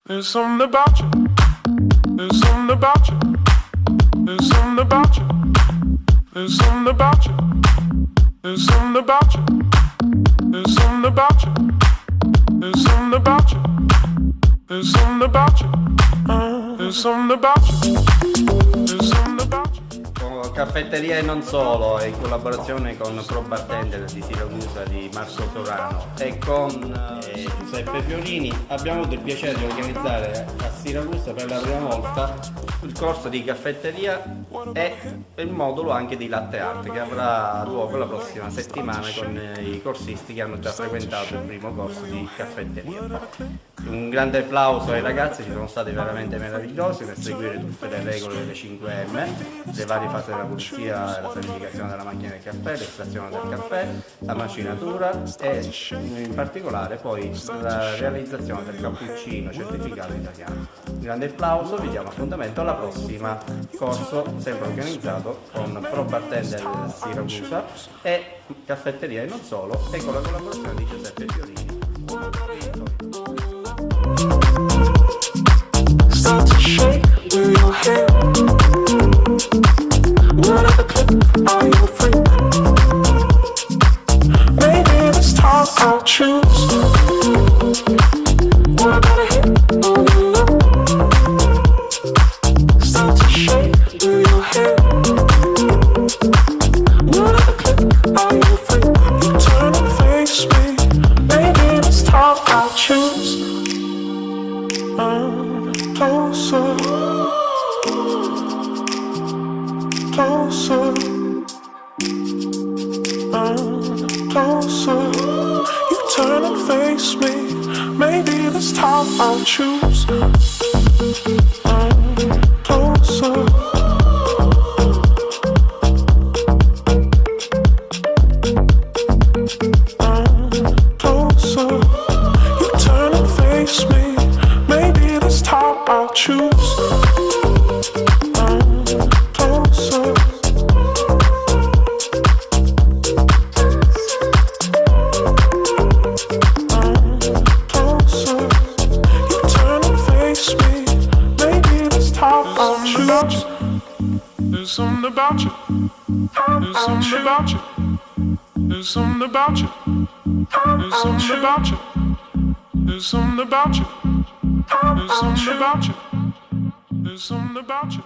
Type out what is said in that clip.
There's something about you. There's something about you. There's something about you. There's something about you. There's something about you. There's something about you. There's something about you. There's something about you. There's something about you. There's something about you. Caffetteria e non solo, in collaborazione con Pro Bartender di Siracusa di Marco Torano e con Giuseppe Fiorini abbiamo avuto il piacere di organizzare a Siracusa per la prima volta il corso di caffetteria e il modulo anche di latte art che avrà luogo la prossima settimana con i corsisti che hanno già frequentato il primo corso di caffetteria. Un grande applauso ai ragazzi, ci sono stati veramente meravigliosi per seguire tutte le regole delle 5M, le varie fasi della pulizia, la sanificazione della macchina del caffè, l'estrazione del caffè, la macinatura e in particolare poi la realizzazione del cappuccino certificato italiano. Un grande applauso, vi diamo appuntamento alla prossima corso, sempre organizzato con Pro Bartender Siracusa e caffetteria e non solo e con la collaborazione di Giuseppe Fiorini. Start to shake with your head. What other clip are you free? Maybe this time I'll choose. What about a hit on the low? Start to shake with your head. What other clip are you free? You turn and face me. Maybe this time I'll choose. Closer, closer, closer. You turn and face me. Maybe this time I'll choose. Closer. Closer. You turn and face me. Maybe this time I'll choose. Closer. Closer. You turn and face me. Maybe this time I'll choose. There's something about you. There's something about you. There's something about you. There's something about you. There's something about you. There's something about you. There's something about you.